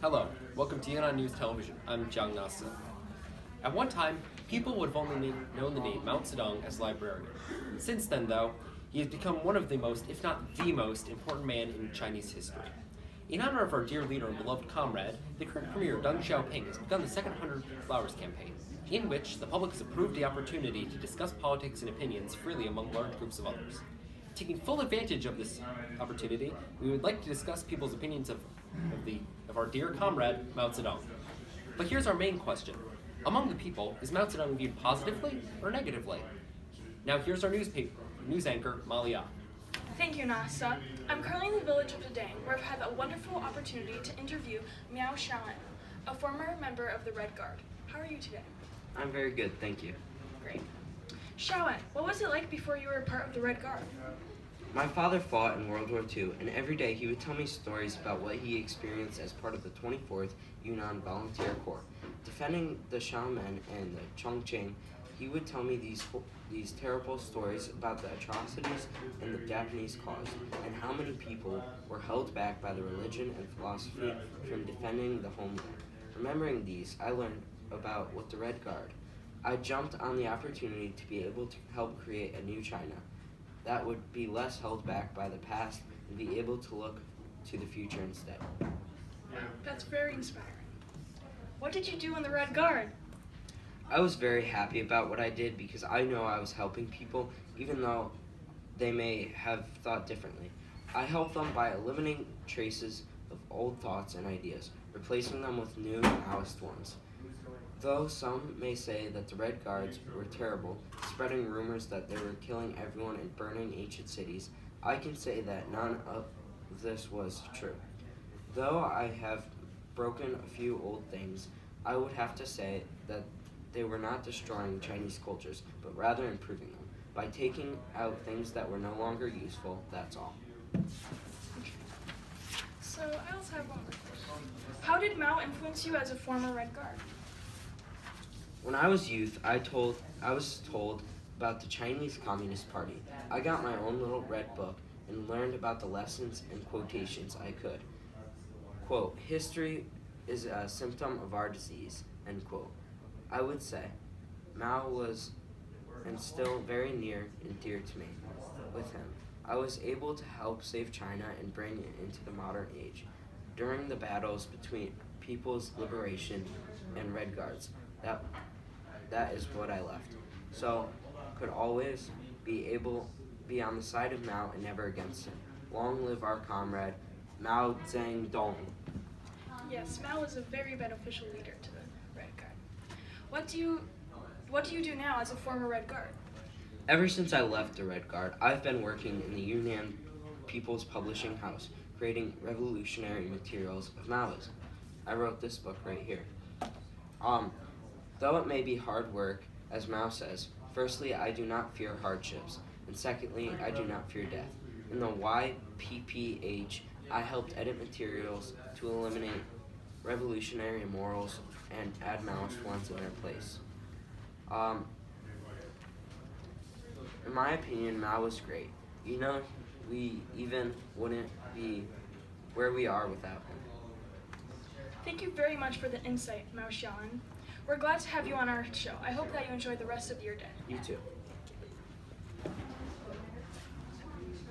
Hello, welcome to Yunnan News Television. I'm Jiang Nasi. At one time, people would have only known the name Mao Zedong as librarian. Since then, though, he has become one of the most, if not the most, important man in Chinese history. In honor of our dear leader and beloved comrade, the current premier Deng Xiaoping has begun the Second 100 Flowers campaign, in which the public has approved the opportunity to discuss politics and opinions freely among large groups of others. Taking full advantage of this opportunity, we would like to discuss people's opinions of our dear comrade Mao Zedong. But here's our main question. Among the people, is Mao Zedong viewed positively or negatively? Now here's our news anchor, Malia. Thank you, Nasa. I'm currently in the village of Dedang, where I've had a wonderful opportunity to interview Miao Xiaoan, a former member of the Red Guard. How are you today? I'm very good, thank you. Great. Xiaoan, what was it like before you were a part of the Red Guard? My father fought in World War II, and every day he would tell me stories about what he experienced as part of the 24th Yunnan Volunteer Corps. Defending the Xiamen and the Chongqing, he would tell me these terrible stories about the atrocities in the Japanese cause, and how many people were held back by the religion and philosophy from defending the homeland. Remembering these, I learned about what the Red Guard. I jumped on the opportunity to be able to help create a new China that would be less held back by the past and be able to look to the future instead. That's very inspiring. What did you do in the Red Guard? I was very happy about what I did because I know I was helping people even though they may have thought differently. I helped them by eliminating traces of old thoughts and ideas, replacing them with new Maoist ones. Though some may say that the Red Guards were terrible, spreading rumors that they were killing everyone and burning ancient cities, I can say that none of this was true. Though I have broken a few old things, I would have to say that they were not destroying Chinese cultures, but rather improving them, by taking out things that were no longer useful, that's all. So I also have one more question. How did Mao influence you as a former Red Guard? When I was youth, I was told about the Chinese Communist Party. I got my own little red book and learned about the lessons and quotations I could. Quote, history is a symptom of our disease, end quote. I would say Mao was and still very near and dear to me. With him, I was able to help save China and bring it into the modern age. During the battles between People's Liberation and Red Guards, that is what I left. So, could always be on the side of Mao and never against him. Long live our comrade, Mao Zedong. Yes, Mao was a very beneficial leader to the Red Guard. What do you do now as a former Red Guard? Ever since I left the Red Guard, I've been working in the Yunnan People's Publishing House, creating revolutionary materials of Maoism. I wrote this book right here. Though it may be hard work, as Mao says, firstly, I do not fear hardships, and secondly, I do not fear death. In the YPPH, I helped edit materials to eliminate revolutionary morals and add Maoist ones in their place. In my opinion, Mao was great. You know, we even wouldn't be where we are without him. Thank you very much for the insight, Mao Xiaoan. We're glad to have you on our show. I hope that you enjoy the rest of your day. You too.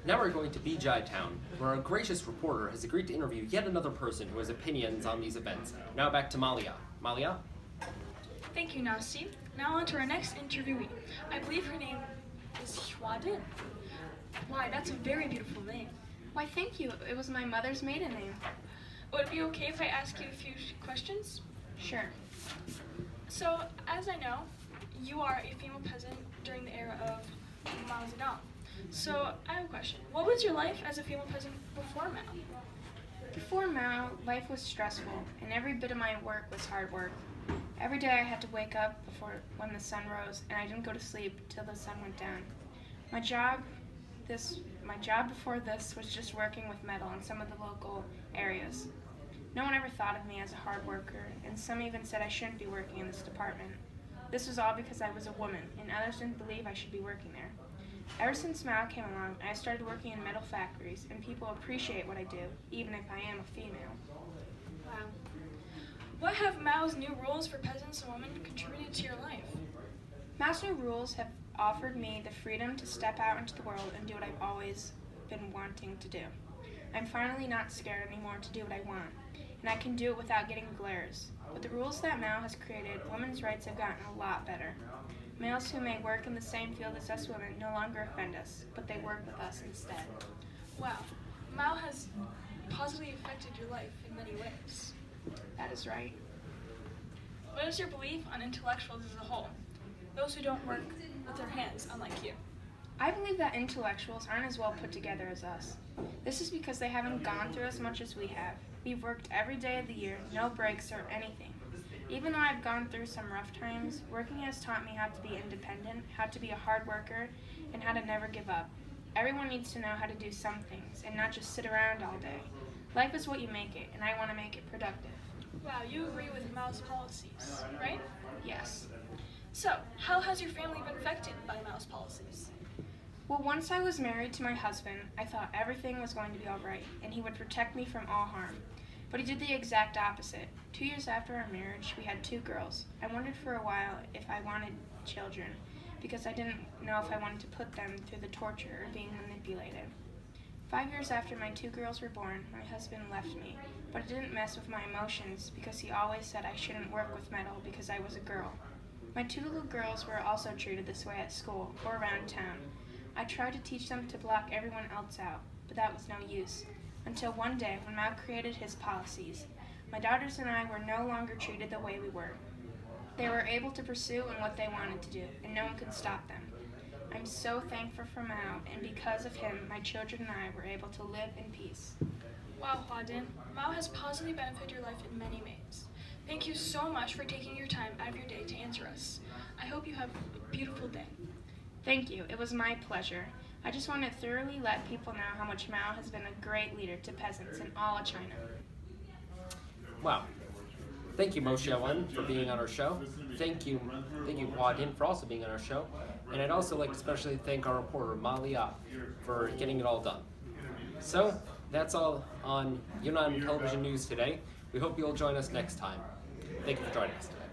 Now we're going to Bijai Town, where a gracious reporter has agreed to interview yet another person who has opinions on these events. Now back to Malia. Malia? Thank you, Nasi. Now on to our next interviewee. I believe her name is Huadin. Why, that's a very beautiful name. Why, thank you. It was my mother's maiden name. Would it be okay if I ask you a few questions? Sure. So, as I know, you are a female peasant during the era of Mao Zedong. So, I have a question. What was your life as a female peasant before Mao? Before Mao, life was stressful, and every bit of my work was hard work. Every day I had to wake up when the sun rose, and I didn't go to sleep till the sun went down. My job before this was just working with metal in some of the local areas. No one ever thought of me as a hard worker, and some even said I shouldn't be working in this department. This was all because I was a woman, and others didn't believe I should be working there. Ever since Mao came along, I started working in metal factories, and people appreciate what I do, even if I am a female. Wow. What have Mao's new rules for peasants and women contributed to your life? Mao's new rules have offered me the freedom to step out into the world and do what I've always been wanting to do. I'm finally not scared anymore to do what I want, and I can do it without getting glares. With the rules that Mao has created, women's rights have gotten a lot better. Males who may work in the same field as us women no longer offend us, but they work with us instead. Wow, Mao has positively affected your life in many ways. That is right. What is your belief on intellectuals as a whole? Those who don't work with their hands, unlike you. I believe that intellectuals aren't as well put together as us. This is because they haven't gone through as much as we have. We've worked every day of the year, no breaks or anything. Even though I've gone through some rough times, working has taught me how to be independent, how to be a hard worker, and how to never give up. Everyone needs to know how to do some things and not just sit around all day. Life is what you make it, and I want to make it productive. Wow, you agree with Mao's policies, right? Yes. So, how has your family been affected by Mao's policies? Well, once I was married to my husband, I thought everything was going to be all right, and he would protect me from all harm. But he did the exact opposite. 2 years after our marriage, we had 2 girls. I wondered for a while if I wanted children, because I didn't know if I wanted to put them through the torture or being manipulated. 5 years after my 2 girls were born, my husband left me, but it didn't mess with my emotions because he always said I shouldn't work with metal because I was a girl. My 2 little girls were also treated this way at school or around town. I tried to teach them to block everyone else out, but that was no use. Until one day, when Mao created his policies, my daughters and I were no longer treated the way we were. They were able to pursue in what they wanted to do, and no one could stop them. I'm so thankful for Mao, and because of him, my children and I were able to live in peace. Wow, Huadin, Mao has positively benefited your life in many ways. Thank you so much for taking your time out of your day to answer us. I hope you have a beautiful day. Thank you. It was my pleasure. I just want to thoroughly let people know how much Mao has been a great leader to peasants in all of China. Wow. Thank you, Moshe Wen, for being on our show. Thank you, Wadin, for also being on our show. And I'd also like to especially thank our reporter, Malia, for getting it all done. So, that's all on Yunnan Television News today. We hope you'll join us next time. Thank you for joining us today.